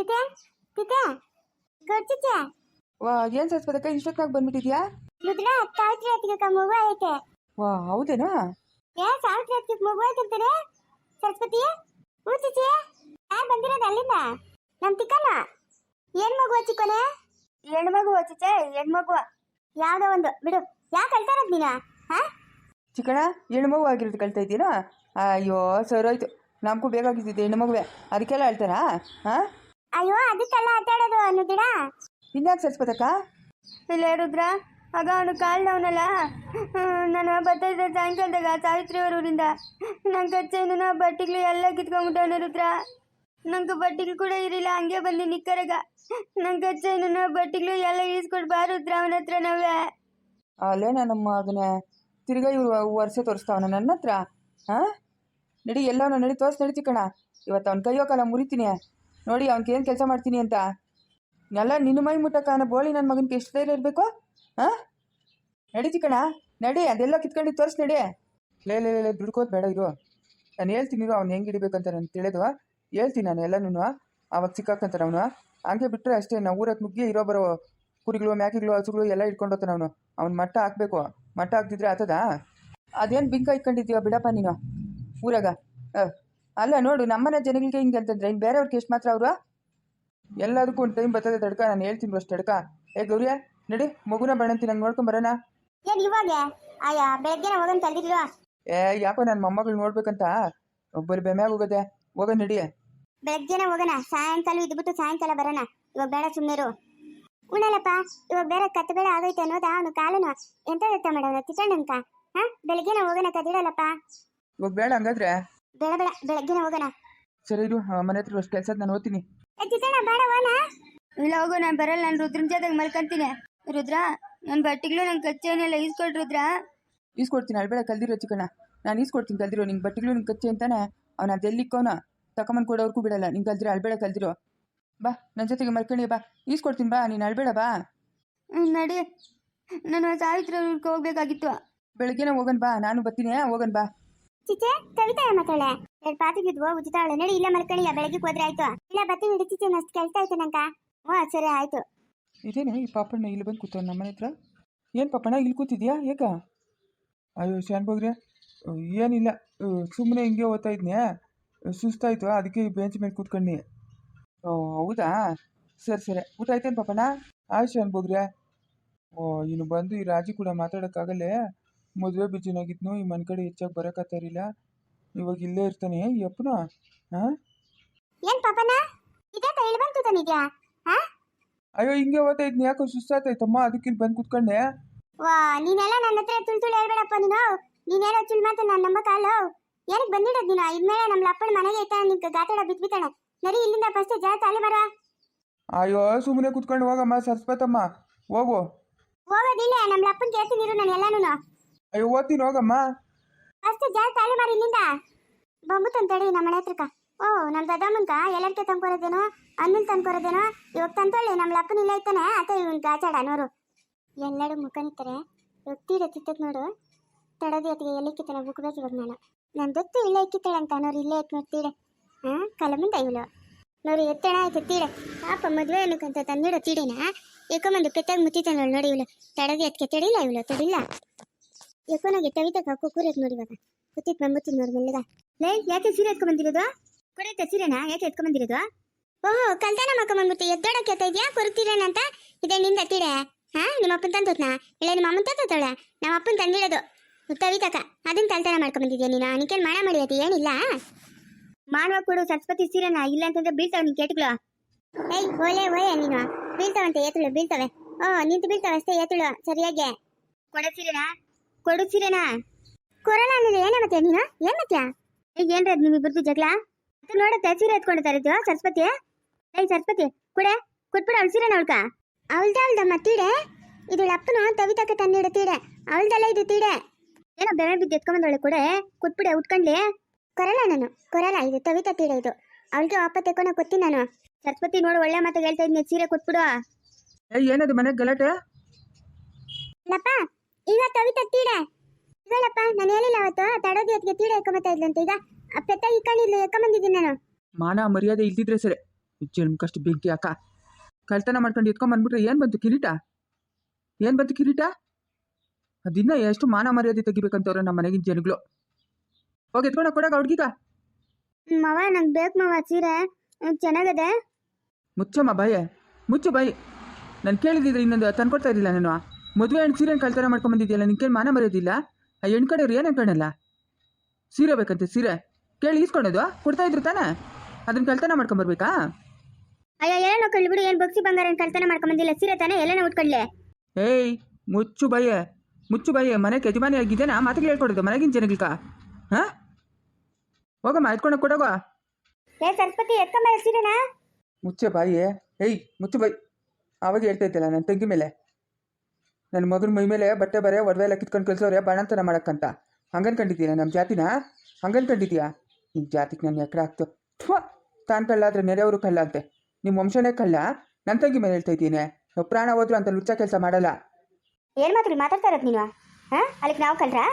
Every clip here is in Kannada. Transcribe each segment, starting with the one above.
ತಿತೆ ತಿತೆ ಗೊತ್ತಿದ್ಯಾ? ವಾ ಏನು ಸರಸ್ವತಕ್ಕ ಇಷ್ಟೊತ್ತಾಗಿ ಬಂದ್ಬಿಟ್ಟಿದ್ಯಾ? ರುದ್ರ ಸಾವಿತ್ರಿ ಅತ್ತಿಗೆ ಮಗು ಐತೆ. ವಾ ಹೌದೇನಾ? ಸಾವಿತ್ರಿ ಅತ್ತಿಗೆ ಮಗು ಐತಂತಾರೆ ಸರಸ್ವತಿ. ಊಚಿಚಿ ಯಾರು ಬಂದಿರೋದು ಅಲ್ಲಿಂದ? ನಮ್ ತಿಕ್ಕನ ಏನ್ ಮಗು ಚಿಕ್ಕನೆ? ಹೆಣ್ಣು ಮಗು ಚಿಚ್ಚೆ, ಹೆಣ್ಣು ಮಗು ಯಾವ್ದೋ ಒಂದು ಬಿಡು. ಯಾಕೆ ಅಳ್ತಾ ಇರೋದು ನೀನ? ಚಿಕ್ಕಣ ಹೆಣ್ಣು ಮಗು ಆಗಿರೋದು ಕಳ್ತಾ ಇದ್ದೀರಾ? ಅಯ್ಯೋ ಸರೋಯ್ತು, ನಮಗೂ ಬೇಕಾಗಿದ್ದಿದ್ದು ಹೆಣ್ಣು ಮಗುವೆ, ಅದಕ್ಕೆಲ್ಲ ಹೇಳ್ತಾರಾ? ಹಾಂ ಅಯ್ಯೋ ಅದಕ್ಕೆಲ್ಲ ಆಟಾಡೋದು ಅನ್ನೋದಿಡ. ಇನ್ಯಾಕೆ ಸರಸ್ವತಕ್ಕ? ಇಲ್ಲ ರುದ್ರ, ಆಗ ಅವನು ಕಾಲು ಡೌನಲ್ಲ. ನಾನು ಬರ್ತಾಯಿದ್ದೆ ಸಾಯಂಕಾಲದಾಗ ಸಾವಿತ್ರಿ ಅವರೂರಿಂದ. ನಂಗೆ ಕಚ್ಚೇನು ಬಟ್ಟೆಗಳು ಎಲ್ಲ ಕಿತ್ಕೊಂಡ್ಬಿಟ್ಟವನು ರುದ್ರ. ನಂಗೆ ಬಟ್ಟೆಗಳು ಕೂಡ ಇರಲಿಲ್ಲ, ಹಂಗೆ ಬಂದು ನಿಕ್ಕರಾಗ ನಂಗೆ ಕಚ್ಚೇನು ಬಟ್ಟೆಗಳು ಎಲ್ಲ ಈಸ್ಕೊಟ್ಟು ಬಾ ರುದ್ರ ಅವನ ಹತ್ರ. ನಾವೇ ಅಲ್ಲೇ ನನ್ನ ಮಗನೇ ತಿರ್ಗಾ ಇವ್ರು ವರ್ಷ ತೋರಿಸ್ತಾವನ ನನ್ನ ಹತ್ರ. ಹಾಂ ನಡಿ, ಎಲ್ಲವನ್ನ ನಡಿ ತೋರಿಸ್ ನಡಿ ಚಿಕ್ಕಣ. ಇವತ್ತು ಅವ್ನ ಕೈಯೋ ಕಾಲ ಮುರಿತೀನಿ ನೋಡಿ, ಅವ್ನಿಗೆ ಏನು ಕೆಲಸ ಮಾಡ್ತೀನಿ ಅಂತ. ಎಲ್ಲ ನಿನ್ನ ಮೈ ಮುಟ್ಟಕ್ಕ ಬೋಳಿ ನನ್ನ ಮಗನಿಗೆ ಎಷ್ಟು ಧೈರ್ಯ ಇರಬೇಕು? ಹಾಂ ನಡಿ ಚಿಕ್ಕಣ ನಡಿ, ಅದೆಲ್ಲ ಕಿತ್ಕೊಂಡು ತೋರಿಸ್ ನಡಿ. ಲೇ ದುಡ್ಕೋದು ಬೇಡ ಇರು, ನಾನು ಹೇಳ್ತೀನಿ ಇರು. ಅವ್ನು ಹೆಂಗೆ ಹಿಡಿಬೇಕಂತ ನಾನು ತಿಳಿದು ಹೇಳ್ತೀನಿ ನಾನು ಎಲ್ಲನೂ. ಆವಾಗ ಸಿಕ್ಕಾಕಂತಾನೆ ಅವನು. ಹಂಗೆ ಬಿಟ್ಟರೆ ಅಷ್ಟೇ, ನಾವು ಊರಕ್ಕೆ ನುಗ್ಗಿ ಇರೋ ಬರೋ ಕುರಿಗಳು ಮ್ಯಾಕಿಗಳು ಹಸುಗಳು ಎಲ್ಲ ಇಟ್ಕೊಂಡು ಹೋಗ್ತಾನೆ ಅವನು. ಅವ್ನು ಮಟ್ಟ ಹಾಕಬೇಕು, ಮಟ್ಟ ಹಾಕ್ತಿದ್ರೆ ಆತದ? ಅದೇನು ಬಿಂಕ ಇಟ್ಕೊಂಡಿದ್ದೀವ ಬಿಡಪ್ಪ ನೀನು ಊರಾಗ. ಅಲ್ಲ ನೋಡು, ನಮ್ಮನೆ ಜನಗಳಿಗೆ ಹಿಂಗೆ ಅಂತಂದ್ರೆ ಇನ್ನು ಬೇರೆಯವ್ರಿಗೆ ಎಷ್ಟು ಮಾತ್ರ ಅವರು? ಎಲ್ಲದಕ್ಕೂ ಒಂದು ಟೈಮ್ ಬರ್ತದೆ ತಡ್ಕ, ನಾನು ಹೇಳ್ತೀನಿ ಅಷ್ಟು ತಡ್ಕ. ಗೌರಿಯ ನಡಿ, ಮಗುನ ಬಣ್ಣಂತೀನಿ, ನಂಗೆ ನೋಡ್ಕೊಂಬರೋಣ. ಏನ್ ಇವಾಗ? ಆಯಾ ಬೆಳಗ್ಗೆ ಹೋಗಂತ ಅಲ್ದಿಲ್ವಾ? ಯಾಕೋ ನನ್ನ ಮೊಮ್ಮಗಳು ನೋಡ್ಬೇಕಂತ ಬರೀ ಬೆಮ್ಯಾಗ ಹೋಗೋದೆ. ಹೋಗೋಣ ನಡಿ. ಬೆಳಗ್ಗೆನೆ ಹೋಗೋಣ, ಸಾಯಂಕಾಲ ಇದ್ಬಿಟ್ಟು ಸಾಯಂಕಾಲ ಬರೋಣ. ಇವಾಗ ಬೇಡ ಸುಮ್ಮನೆರು. ಉಣಲ್ಲಪ್ಪ, ಇವಾಗ ಬೇರೆ ಕತ್ತು ಬೇಡ ಆಗೋಯ್ತು ಅನ್ನೋದ ಅವನು ಕಾಲನು ಎಂತ ಮಾಡೋಣ ತಿಚ್ಚಣ್ಣಂಕ. ಬೆಳಗ್ಗೆನೆ ಹೋಗೋಣ, ಕದಿಡಲ್ಲಪ್ಪ. ಇವಾಗ ಬೇಡ ಹಂಗಾದ್ರೆ? ಬೇಡ ಬೇಡ, ಬೆಳಗ್ಗೆನೆ ಹೋಗೋಣ. ಸರಿ ಇರು, ಮನೆ ಹತ್ರ ಅಷ್ಟು ಕೆಲಸದ ನಾನು ಓದ್ತೀನಿ. ತಿಚ್ಚಣ್ಣ ಬೇಡ ಹೋಣ. ಇಲ್ಲ ಹೋಗು, ನಾನು ಬರಲ್ಲ. ನಾನು ರುದ್ರನ ಜೊತೆಗೆ ಮಲ್ಕೊಂತೀನಿ. ರುದ್ರ, ನನ್ನ ಬಟ್ಟೆಗಳು ನಂಗೆ ಕಚ್ಚೇನೆಲ್ಲ ಈಸ್ಕೊಟ್ಟು ರುದ್ರ. ಈಸ್ಕೊಡ್ತೀನಿ, ಅಳ್ಬೇಡ ಕಲ್ದಿರೋ ಚಿಕ್ಕಣ್ಣ. ನಾನು ಈಸ್ಕೊಡ್ತೀನಿ ಕಲ್ದಿರೋ. ನಿಂಗೆ ಬಟ್ಟೆಗಳು ನಿಂಗೆ ಕಚ್ಚೆ ಅಂತಾನೆ ಅವ್ನು ಅದೆಲ್ಲಿಕ್ಕೋನ ತಕೊಂಬಂದು ಕೊಡೋರ್ಗೂ ಬಿಡಲ್ಲ. ನಿಂಗೆ ಕಲ್ದಿರೋ, ಅಳ್ಬೇಡ ಕಲ್ದಿರೋ. ಬಾ ನನ್ನ ಜೊತೆಗೆ ಮಲ್ಕೊಳ್ಳಿ, ಬಾ ಈಸ್ಕೊಡ್ತೀನಿ, ಬಾ ನೀನು ಅಳ್ಬೇಡ ಬಾ. ನಡಿ, ನಾನು ಸಾವಿತ್ರಿ ಊರಿಗೆ ಹೋಗ್ಬೇಕಾಗಿತ್ತು. ಬೆಳಗ್ಗೆನೇ ಹೋಗೋಣ ಬಾ, ನಾನು ಬರ್ತೀನಿ. ಹೋಗೋಣ ಬಾ. ಚಿಚ್ಚೆ ಕವಿತಾ ಮಾತಾಳೆ ಎರಡು ಪಾತಿಗಿದ್ವು ಉಚಿತಾವಳೆ. ನಡಿ ಇಲ್ಲ ಮಲ್ಕೊಳ್ಳಿ, ಬೆಳಗ್ಗೆ ಹೋದ್ರೆ ಆಯ್ತು. ಇಲ್ಲ ಬರ್ತೀನಿ ನಡಿ ಚಿಚ್ಚೆ, ಅಷ್ಟು ಕೆಲಸ ಆಯ್ತು ನಂಕ. ಸರಿ ಆಯ್ತು. ಇದೇನೆ ಈ ಪಾಪಣ್ಣ ಇಲ್ಲಿ ಬಂದು ಕೂತವ್ ನಮ್ಮ ಮನೆ ಹತ್ರ. ಏನು ಪಾಪಣ್ಣ ಇಲ್ಲಿ ಕೂತಿದ್ಯಾ? ಏಕ? ಅಯ್ಯೋ ಶಾನ್ಬೋಗ್ರೆ, ಏನಿಲ್ಲ, ಸುಮ್ಮನೆ ಹಿಂಗೆ ಓದ್ತಾ ಇದ್ನಿ, ಸುಸ್ತಾಯ್ತು, ಅದಕ್ಕೆ ಬೆಂಚ್ ಮೇಲೆ ಕೂತ್ಕೊಂಡಿ. ಓ ಹೌದಾ, ಸರಿ ಸರಿ. ಊಟ ಆಯ್ತೇನು ಪಾಪಣ್ಣ? ಆಯ್ತು ಶಾನ್ಬೋಗ್ರೆ. ಇನ್ನು ಬಂದು ಈ ರಾಜಿ ಕೂಡ ಮಾತಾಡೋಕ್ಕಾಗಲ್ಲೇ. ಮದುವೆ ಬಿಜಿನಾಗಿದ್ನು, ಈ ಮನೆ ಕಡೆ ಹೆಚ್ಚಾಗಿ ಬರೋಕ್ಕಾಗ್ತಾರಿಲ್ಲ. ಇವಾಗ ಇಲ್ಲೇ ಇರ್ತಾನೆ ಯಪ್ಪನ. ಹಾಂ ಏನ್ ಪಾಪಣ್ಣ ಇದೇ ಇಲ್ಲಿ ಬಂದು ಕೂತಾನಿದ್ಯಾ? ಅಯ್ಯೋ ಹಿಂಗೆ ಓದ್ತಾ ಇದ್ನಿ, ಯಾಕೋ ಸುಸ್ತಾಯ್ತಮ್ಮ, ಅದಕ್ಕೆ ಇಲ್ಲಿ ಬಂದು ಕೂತ್ಕೊಂಡೆ. ವಾ ನೀನೆಲ್ಲ ನನ್ನ ಹತ್ರ ತುಳು ಹೇಳ್ಬೇಡಪ್ಪ ನೀನು. ನೀನೇನೋ ಚುಳ್ ಮಾತು ನಾನು ನಮ್ಮ ಕಾಲು ಏನಕ್ಕೆ ಬಂದಿಡೋದು ನೀನು? ಇದ್ಮೇಲೆ ನಮ್ಮ ಅಪ್ಪನ ಮನೆಗೆ ಇರ್ತಾನೆ, ನಿಂಗೆ ಗಾತಾಡ ಬಿಟ್ಬಿಟ್ಟಾನೆ. ನಡಿ ಇಲ್ಲಿಂದ ಫಸ್ಟ್ ಜಾಸ್ತಿ ಅಲ್ಲಿ ಬರ. ಅಯ್ಯೋ ಸುಮ್ಮನೆ ಕೂತ್ಕೊಂಡು ಹೋಗಮ್ಮ ಸರಸ್ವತಮ್ಮ, ಹೋಗು. ಹೋಗೋದಿಲ್ಲ, ನಮ್ಮ ಅಪ್ಪನ ಕೇಳ್ತೀನಿ ಇರು ನಾನು ಎಲ್ಲಾನು. ಅಯ್ಯೋ ಓದ್ತೀನಿ, ಹೋಗಮ್ಮ. ಫಸ್ಟ್ ಜಾಸ್ತಿ ಅಲ್ಲಿ ಬರ ಇಲ್ಲಿಂದ. ಬಂಬುತ್ತಂತೇಳಿ ನಮ್ಮ ಮನೆ ಹತ್ರಕ್ಕ. ನಮ್ಮ ದೊಡ್ಡಮ್ಮನ್ಕ ಎಲ್ಲರಿಗೆ ತಂದ್ಕೊರೋದೇನೋ, ಅನ್ನಲ್ ತಂದ್ಕೊರೋದೇನೋ. ಇವಾಗ ತಂತೊಳ್ಳಿ ನಮ್ಮ ಅಪ್ಪನ ಇಲ್ಲ ಇತ್ತಾನೆ ಆತ ಇವನ್ ಗಾಚಾಡ ನೋರು. ಎಲ್ಲರೂ ಮುಖ ನಿತ್ತಾರೆ. ತೀರ ತಿತ್ತಕ್ ನೋಡು, ತಡದಿ ಅತ್ತಿಗೆ ಎಲ್ಲಿ ಇಕ್ಕಿತ್ತಾನೆ ಬುಕ್ಬೇಕು ಇವಾಗ ನಾನು. ನನ್ನ ದೊತ್ತು ಇಲ್ಲ ಇಕ್ಕಿತ್ತಾಳೆ ಅಂತ ನೋರು, ಇಲ್ಲೇ ಎತ್ ನೋಡ್ತೀಡೆ. ಕಲಮುಂದ ಇವಳು ನೋಡು, ಎತ್ತಣ ಆಯ್ತು ತೀಡೆ. ಪಾಪ ಮದುವೆ ಏನಕ್ಕಂತ ತಂದಿಡೋ ತೀಡೆನ ಎಕೊಂಬಂದು ಪೆತ್ತಾಗಿ ಮುತ್ತಿತ್ತ ನೋಡು. ನೋಡಿ ಇವಳು ತಡದಿ ಅದಕ್ಕೆ ತಡಿಲ್ಲ, ಇವಳು ತಡಿಲ್ಲ. ಎಕೋನಾಗೆ ತವಿತಕ್ಕ ಕುಕ್ಕೂರಕ್ಕೆ ನೋಡಿ ಇವಾಗ ಕುತ್ತಿತ್ ಬಂಬುತ್ತೀನಿ ನೋಡಿ ಮೆಲ್ಲಗ. ಲೈ ಯಾಕೆ ಸೀರೆ ಎತ್ಕೊಂಬಂದಿರೋದು? ಕೊಡೈತೆ ಸೀರೆನಾ ಯಾಕೆ ಎತ್ಕೊಂಬಂದಿರೋದು? ಓಹೋ ಕಲ್ತಾನ ಮಕ್ಕಂಬಂದ್ಬಿಟ್ಟು ಎದ್ದೋಡಕ್ಕೆ ಎತ್ತ ಇದೆಯಾ ಕೊರುತ್ತೀರೇನಂತ? ಇದೇ ನಿಂದ ತೀಡೆ. ನಿಮ್ಮ ಅಪ್ಪನ ತಂತೋತ್ನಾ? ಇಲ್ಲ ನಿಮ್ಮ ಅಮ್ಮನ ತಂತೋಳ? ನಮ್ಮ ಅಪ್ಪನ ತಂದಿಡೋದು ತವಿತಕ್ಕ, ಅದನ್ನ ತಲ್ತಾನ ಮಾಡ್ಕೊಂಬಂದಿದ್ಯಾ ನೀನು? ನಿಕೇನು ಮಾಡ ಮಾಡಿಯತಿ ಏನಿಲ್ಲ. ಮಾಡುವ ಕೊಡು ಸರಸ್ವತಿ ಸೀರೆನಾ, ಇಲ್ಲ ಅಂತಂದ್ರೆ ಬೀಳ್ತಾವೆ ನಿನ್ ಕೇಟ್ಗಳು. ಏಯ್ ಓಲೆ ಓಯೆ ನೀನು, ಬೀಳ್ತಾವಂತೆ ಏತುಳು ಬೀಳ್ತವೆ. ನಿಂತು ಬೀಳ್ತಾವೆ ಅಷ್ಟೇ ಏತುಳು ಸರಿಯಾಗಿ. ಕೊಡ ಸೀರೆನಾ, ಕೊಡು ಸೀರೆನಾ. ಕೊರಲ್ಲ ಅನ್ನೋದು ಏನೇ ಮತ್ತೆ ನೀನು? ಏನ್ ಮತ್ಯಾ ಈಗ ಏನ್ರ ನಿಮ್ಮಿಬ್ಬರದು ಜಗಳ? ಅದು ನೋಡತ್ತೆ ಸೀರೆ ಎತ್ಕೊಂಡಿದ್ದಾರೆ ಇದು ಸರಸ್ವತಿ. ಏಯ್ ಸರಸ್ವತಿ ಕೊಡೆ, ಕೊಟ್ಬಿಡ ಅವಳು ಸೀರೆನ. ಅವಳ್ಕ ಅವಳ್ದಮ್ಮ ತೀಡೆ. ಇದು ಅಪ್ಪನು ತವಿತಕ್ಕ ತಂದಿಡ ತೀಡೆ, ಅವಳ್ದಲ್ಲ ಇದು ತೀಡೆ. ಏನೋ ಬೆಳೆ ಬಿದ್ದು ಎತ್ಕೊಂಬಂದವಳೆ ಕೊಡೆ, ಕೊಟ್ಬಿಡೆ ಉಟ್ಕೊಂಡ್ಲಿ. ಕೊರಲ್ಲ ನಾನು ಕೊರಲ್ಲ, ಇದು ತವಿತ ತೀಡೆ ಇದು. ಅವಳಿಗೆ ವಾಪಸ್ ತೆಕ್ಕೊಂಡು ಕೊತ್ತೀನಿ ನಾನು. ಸರಸ್ವತಿ ನೋಡು ಒಳ್ಳೆ ಮಾತಾಗ ಹೇಳ್ತಾ ಇದ್ನಿ, ಸೀರೆ ಕೊಟ್ಬಿಡು. ಏನದು ಮನೆಗೆ ಗಲಾಟೆ? ಇಲ್ಲಪ್ಪ ಈಗ ತವಿತ ತೀಡೆ ಇಗಳಪ್ಪ, ನಾನು ಹೇಳಿಲ್ಲ ಅವತ್ತು ತಡೋದಿ ಹೊತ್ತಿಗೆ ತೀಡೆ ಎಕ್ಕೊಂಬತ್ತಾ ಇದ್ಲು ಅಂತ. ಈಗ ಪೆತ್ತ ಇಕ್ಕೊಂಡಿದ್ಲು ಎಕ್ಕೊಂಬಂದಿದ್ದೀನಿ ನಾನು. ಮಾನ ಮರ್ಯಾದೆ ಇಲ್ದಿದ್ರೆ ಸರಿ, ಜನ್ಮಕ್ಕಷ್ಟು ಬೆಂಕಿ ಅಕ್ಕ ಕಳ್ತನ ಮಾಡ್ಕೊಂಡು ಎತ್ಕೊಂಬಂದ್ಬಿಟ್ರೆ ಏನು ಬಂತು ಕಿರೀಟ? ಏನು ಬಂತು ಕಿರೀಟ? ಅದಿನ್ನ ಎಷ್ಟು ಮಾನ ಮರ್ಯಾದೆ ತೆಗಿಬೇಕಂತವ್ರೆ ನಮ್ಮ ಮನೆಗಿನ ಜನಗಳು. ಹೋಗಿ ಎತ್ಕೊಂಡ ಕೊಡಾಗ ಹುಡ್ಗಿಗ. ಮಾವ ನಂಗೆ ಬೇಕು ಮಾವ ಸೀರೆ ಚೆನ್ನಾಗದೆ. ಮುಚ್ಚಮ್ಮ ಬಾಯ್, ಮುಚ್ಚು ಬಾಯಿ. ನಾನು ಕೇಳಿದಿದ್ರೆ ಇನ್ನೊಂದು ತಂದ್ಕೊಡ್ತಾ ಇರಲಿಲ್ಲ ನಾನು. ಮದುವೆ ಹೆಣ್ಣು ಸೀರೆ ಕಳ್ತನ ಮಾಡ್ಕೊಂಬಂದಿದ್ಯಲ್ಲ, ನಿನ್ಗೇನು ಮಾನ ಮರ್ಯಾದಿಲ್ಲ? ಆ ಹೆಣ್ಣು ಕಡೆಯವ್ರು ಏನು ಅನ್ಕೊಂಡಲ್ಲ? ಸೀರೆ ಬೇಕಂತೆ ಸೀರೆ ಕೇಳಿ ಈಸ್ಕೊಳೋದು ಕೊಡ್ತಾ ಇದ್ರು ತಾನೆ, ಅದನ್ನ ಕಳ್ತನ ಮಾಡ್ಕೊಂಬರ್ಬೇಕಾ? ಅಯ್ಯ ಎಲ್ಲನೋ ಕಳ್ಳಿ ಬಿಡು, ಏನು ಬಗ್ಸಿ ಬಂಗಾರ ಏನು ಕಳ್ತನ ಮಾಡ್ಕೊಂಬಂದಿಲ್ಲ, ಸೀರೆ ತಾನೆ ಎಲ್ಲನೋ ಉಟ್ಕೊಳ್ಳಿ. ಏಯ್ ಮುಚ್ಚು ಬಾಯ್, ಮುಚ್ಚು ಬಾಯ್. ಮನೆಗೆ ಯಜಮಾನಿ ಆಗಿದ್ದೇನಾ ಮಾತುಗಳು ಹೇಳ್ಕೊಡೋದು ಮನೆಗಿನ ಜನಗಳ್ಕ? ಹಾಂ ಹೋಗಮ್ಮ ಎತ್ಕೊಂಡ ಕೊಡೋಗ. ಏ ಸರಸ್ವತಿ ಎತ್ಕೊಂಬ ಸೀರೆನಾ. ಮುಚ್ಚೆ ಬಾಯಿ. ಏಯ್ ಮುಚ್ಚು ಬಾಯಿ. ಆವಾಗ ಹೇಳ್ತಾ ಇದ್ದಲ್ಲ ನನ್ನ ತಂಗಿ ಮೇಲೆ, ನನ್ನ ಮಗನ ಮೈ ಮೇಲೆ ಬಟ್ಟೆ ಬರೆ ಒಡವೆ ಎಲ್ಲ ಕಿತ್ಕೊಂಡು ಕಳ್ಸೋರೆ ಬಾಣಂತನ ಮಾಡಕ್ಕಂತ. ಹಂಗನ್ಕೊಂಡಿದ್ದೀಯ ನಮ್ಮ ಜಾತಿನ? ಹಂಗನ್ಕೊಂಡಿದ್ದೀಯಾ? ನಿಮ್ಮ ಜಾತಿಗೆ ನಾನು ಎಕಡೆ ಆಗ್ತು. ಥ್ವಾ, ತಾನು ಕಳ್ಳ ಆದರೆ ನೆರೆಯವರು ಕಳ್ಳ ಅಂತೆ. ನಿಮ್ಮ ವಂಶನೇ ಕಳ್ಳ. ನನ್ನ ತಂಗಿ ಮೇಲೆ ಹೇಳ್ತಾ ಇದ್ದೀನಿ. ನಾವು ಪ್ರಾಣ ಹೋದ್ರು ಅಂತ ಲುಚ್ಚ ಕೆಲಸ ಮಾಡಲ್ಲ. ಏನು ಮಾತಾಡ್ತಾ ಇರೋದು ನೀನು? ಹಾಂ ಅಲ್ಲಿಗೆ ನಾವು ಕಳ್ರಾ?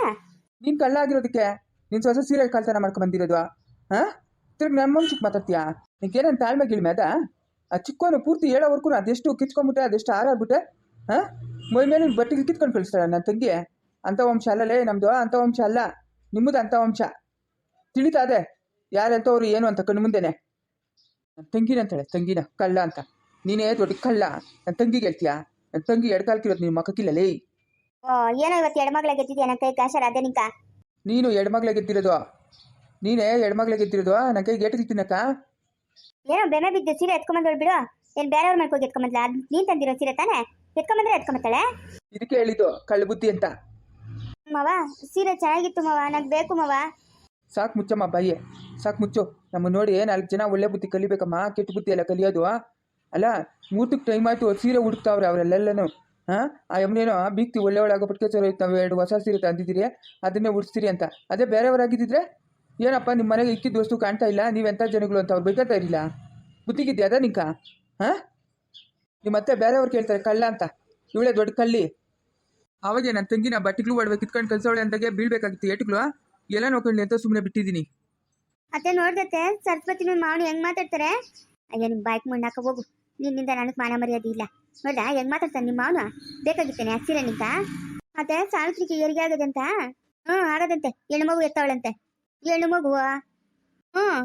ನೀನು ಕಳ್ಳ ಆಗಿರೋದಕ್ಕೆ ನಿನ್ನ ಹೊಸ ಸೀರೆ ಕಳ್ತನ ಮಾಡ್ಕೊಂಡು ಬಂದಿರೋದು. ಹಾಂ ತಿರ್ಗಿ ನಮ್ಮ ವಂಶಕ್ಕೆ ಮಾತಾಡ್ತೀಯಾ? ನಿಂಗೇನೇನು ತಾಳ್ಮೆ ಗಿಳ್ಮೆ ಅದ? ಆ ಚಿಕ್ಕವನು ಪೂರ್ತಿ ಹೇಳೋವರೆಗೂ ಅದೆಷ್ಟು ಕಿತ್ಕೊಂಡ್ಬಿಟ್ಟೆ, ಅದೆಷ್ಟು ಹಾರಾಡ್ಬಿಟ್ಟೆ. ಹಾಂ ಮೈ ಮೇಲೆ ಬಟ್ಟೆಗೆ ಕಿತ್ಕೊಂಡು ಕಳಿಸ್ತಾಳೆ ನನ್ನ ತಂಗಿ. ಅಂಥ ವಂಶ ಅಲ್ಲಲೇ ನಮ್ಮದು, ಅಂಥ ವಂಶ ಅಲ್ಲ ನಿಮ್ಮದು. ಅಂಥ ವಂಶ ತಿಳಿತಾ ಅದೇ ಯಾರೆಂಥವ್ರು ಏನು ಅಂತ ಕಣ್ಣು ಮುಂದೆನೆ. ನನ್ನ ತಂಗಿನ ಅಂತಾಳೆ, ತಂಗಿನ ಕಳ್ಳ ಅಂತ. ನೀನೇ ದೊಡ್ಡ ಕಳ್ಳ. ನನ್ನ ತಂಗಿಗೆ ಹೇಳ್ತೀಯಾ? ನನ್ನ ತಂಗಿ ಎಡ್ಕಾಲ್ಕಿರೋದು ನಿಮ್ಮ ಮಕ್ಕಕ್ಕಿಲ್ಲಲೇ. ಓ ಏನೋ ಇವತ್ತು ಎಡಮಗಳ ಗೆದ್ದಿದ್ಯಾ ನನ್ನ ಕೈ ಕಾಶರ ಅದೇ ನಿಂಕ. ನೀನು ಎಡ್ಮಗ್ಲೆ ಗೆದ್ದಿರೋದು, ನೀನೇ ಎಡ್ಮಗ್ಲೆ ಗೆದ್ದಿರೋದು. ನನ್ನ ಕೈ ಗೇಟಿಗೆ ತಿನ್ನಕ್ಕ ಏನೋ ಬೆಮೆ ಬಿದ್ದು ಸೀರೆ ಎತ್ಕೊಂಬಂದೋಳು ಬಿಡು. ಏನು ಬೇರೆಯವ್ರ ಮಾಡ್ಕೋಗಿ ಎತ್ಕೊಂಬಂದ್ಲ? ಅದು ನೀನು ತಂದಿರೋ ಸೀರೆ ತಾನೆ, ಎತ್ಕೊಂಬಂದ್ರೆ ಎತ್ಕೊಂಬತ್ತಾಳೆ. ಇದಕ್ಕೆ ಹೇಳಿದ್ದು ಕಳ್ಳ ಬುದ್ಧಿ ಅಂತ. ಮಾವ ಸೀರೆ ಚೆನ್ನಾಗಿತ್ತು ಮಾವ, ನಂಗೆ ಬೇಕು ಮಾವ. ಸಾಕು ಮುಚ್ಚಮ್ಮ ಬಾಯಿ, ಸಾಕು ಮುಚ್ಚು. ನಮ್ಮ ನೋಡಿ 4 ಜನ ಒಳ್ಳೆ ಬುದ್ಧಿ ಕಲಿಬೇಕಮ್ಮ, ಕೆಟ್ಟ ಬುದ್ಧಿ ಎಲ್ಲ ಕಲಿಯೋದು ಅಲ್ಲ. ಮೂರ್ತಕ್ಕೆ ಟೈಮ್ ಆಯಿತು, ಸೀರೆ ಹುಡುಕ್ತಾವ್ರೆ ಅವರೆಲ್ಲೆಲ್ಲನೂ. ಹಾಂ ಆ ಯಮ್ನೇನೋ ಬೀಗ್ತಿ ಒಳ್ಳೆಯವಳಾಗೋ ಪಟ್ಕೆ ನಾವು 2 ಹೊಸ ಸೀರೆ ತಂದಿದ್ದೀರಿ, ಅದನ್ನೇ ಉಡಿಸ್ತೀರಿ ಅಂತ. ಅದೇ ಬೇರೆಯವರಾಗಿದ್ದಿದ್ರೆ ಏನಪ್ಪ ನಿಮ್ಮ ಮನೆಗೆ ಇಕ್ಕಿದ ವಸ್ತು ಕಾಣ್ತಾ ಇಲ್ಲ, ನೀವೆಂಥ ಜನಗಳು ಅಂತ ಅವ್ರು ಬೈಕತ್ತಾ ಇರಲಿಲ್ಲ. ಬುದ್ಧಿಗಿದ್ದೆ ಅದ ನಿಂಕ? ಹಾಂ ನಿಮ್ಮ ಮತ್ತೆ ಬೇರೆಯವ್ರು ಕೇಳ್ತಾರೆ ಕಳ್ಳ ಅಂತ. ಇವಳೇ ದೊಡ್ಡ ಕಳ್ಳಿ. ಅವಾಗೆ ನನ್ನ ತಂಗಿನ ಬಟ್ಟೆಗಳು ಒಡವೆ ಕಿತ್ಕೊಂಡು ಕಳ್ಸೋಳೆ ಅಂತಾಗೆ ಬೀಳ್ಬೇಕಾಗಿತ್ತು ಏಟುಗಳು. ಎಲ್ಲ ನೋಡ್ಕೊಂಡು ಅಂತ ಸುಮ್ಮನೆ ಬಿಟ್ಟಿದ್ದೀನಿ. ಅತ್ತೆ ನೋಡ್ದತ್ತೆ ಸರಸ್ವತಿ ನಿಮ್ಮ ಮಾವನು ಹೆಂಗ್ ಮಾತಾಡ್ತಾರೆ. ಅಯ್ಯ ನಿಮ್ಮ ಬಾಯ್ಕ್ ಮಣ್ಣಾಕ ಹೋಗು, ನಿನ್ನಿಂದ ನನಗೆ ಮಾನ ಮರ್ಯಾದೆ ಇಲ್ಲ. ನೋಡ್ದ ಹೆಂಗ್ ಮಾತಾಡ್ತಾನೆ ನಿಮ್ಮ ಮಾವನು? ಬೇಕಾಗಿತ್ತೇನೆ ಆ ಸೀರೆ ನಿಂಕ? ಅತ್ತೆ ಸಾವಿತ್ರಿಗೆ ಹೆರಿಗೆ ಆಗದಂತ. ಆಗದಂತೆ, ಹೆಣ್ಣು ಮಗು ಎತ್ತವಳಂತೆ. ಹೆಣ್ಣು ಮಗು?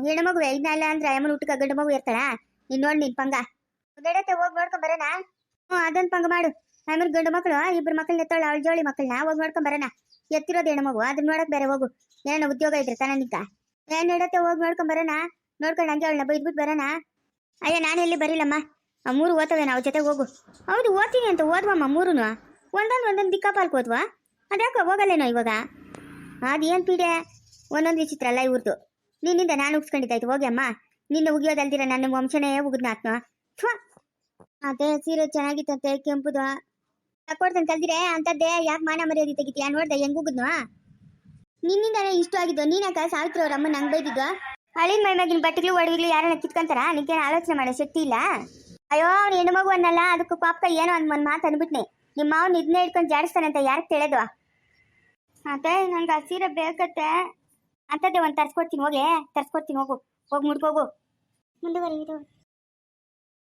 ಹೆಣ್ಣು ಮಗುವೆ. ಇದನ್ನೆಲ್ಲ ಅಂದ್ರೆ ಅಮ್ಮನ ಊಟಕ್ಕೆ ಗಂಡು ಮಗು ಇರ್ತಾಳ? ನೀನು ನೋಡಿ ನಿನ್ ಪಂಗ ನಡತ್ತೆ, ಹೋಗಿ ನೋಡ್ಕೊಂಡ್ ಬರೋಣ. ಅದೊಂದು ಪಂಗ ಮಾಡು. ಆಮೇಲೆ ಗಂಡು ಮಕ್ಕಳು 2 ಮಕ್ಕಳನ್ನ ಎತ್ತವಳ, ಅವಳ ಜೋಳಿ ಮಕ್ಕಳನ್ನ ಹೋಗಿ ನೋಡ್ಕೊಂಡ್ ಬರೋಣ. ಎತ್ತಿರೋದು ಹೆಣ್ಣು ಮಗು, ಅದನ್ನ ನೋಡಕ್ ಬೇರೆ ಹೋಗು. ಏನೋ ಉದ್ಯೋಗ ಇದ್ರೆ ತಾನ ನಿಂಕ. ಏನ್ ನಡತ್ತೆ, ಹೋಗಿ ನೋಡ್ಕೊಂಡ್ ಬರೋಣ. ನೋಡ್ಕೊಂಡು ಹಂಗೆ ಅವಳನ್ನ ಬೈದ್ಬಿಟ್ಟು ಬರೋಣ. ಅಯ್ಯ ನಾನೆಲ್ಲಿ ಬರೀಲಮ್ಮ, 3 ಓದ್ತವೆ ನಾವು ಜೊತೆ ಹೋಗು. ಹೌದು ಓದ್ತೀನಿ ಅಂತ ಓದ್ವಮ್ಮ 3ನು. ಒಂದೊಂದು ದಿಕ್ಕಾಪಾಲ್ಕ್ ಓದ್ವಾ? ಅದ್ಯಾಕೆ ಹೋಗಲ್ಲೇನೋ ಇವಾಗ? ಅದೇನು ಪೀಡೆ, ಒಂದೊಂದು ವಿಚಿತ್ರ ಅಲ್ಲ ಇವ್ರದ್ದು. ನಿನ್ನಿಂದ ನಾನು ಉಗ್ಸ್ಕೊಂಡಿದ್ದಾಯ್ತು. ಹೋಗಿ ಅಮ್ಮ, ನಿನ್ನ ಉಗಿಯೋದಲ್ದಿರ ನನ್ನ ವಂಶನೇ ಉಗಿದ್ನ ಆತ್ಮ. ಅದೇ ಸೀರೆ ಚೆನ್ನಾಗಿತ್ತಂತೆ, ಕೆಂಪುದು ತಕೊಡ್ತಾನೆ ಕಲ್ದಿರೆ ಅಂತದ್ದೇ. ಯಾಕೆ ಮಾನ ಮರ್ಯಾದೆ ತೆಗಿತೀಯ? ನೋಡ್ದೆ ಹೆಂಗ್ ಉಗಿದ್ನು? ನಿನ್ನಿಂದಾನೆ ಇಷ್ಟು ಆಗಿದ್ದು. ನೀನಾಕ ಸಾವಿತ್ರಿ ಅವ್ರ ಅಮ್ಮ ನಂಗೆ ಬೈದಿದ್ದು? ಹಳಿನ ಮೈ ಮ್ಯಾಗಿನ ಬಟ್ಟೆಗಳು ಒಡವಿಗಳು ಯಾರನ್ನ ಕಿತ್ಕೊಂತಾರ? ನಿಂಗೇನು ಆಲೋಚನೆ ಮಾಡೋ ಶಕ್ತಿ ಇಲ್ಲ? ಅಯ್ಯೋ ಅವ್ನು ಹೆಣ್ಣು ಮಗು ಅನ್ನಲ್ಲ, ಅದಕ್ಕೆ ಪಾಪಕ ಏನೋ ಒಂದು ಮಾತು ಅಂದ್ಬಿಟ್ನಿ. ನಿಮ್ಮ ಮಾವನ್ ಇದನ್ನೇ ಇಟ್ಕೊಂಡು ಜಾಡಿಸ್ತಾನೆ ಅಂತ ಯಾರಿಗೆ ತಿಳಿದು? ಅದೇ ನಂಗೆ ಆ ಸೀರೆ ಬೇಕತ್ತೆ. ಅಂಥದ್ದೇ ಒಂದು ತರ್ಸ್ಕೊಡ್ತೀನಿ, ಹೋಗಿ ತರ್ಸ್ಕೊಡ್ತೀನಿ. ಹೋಗು, ಹೋಗಿ ಮುಡ್ಕೋಗು. ಮುಂದುವರಿದು.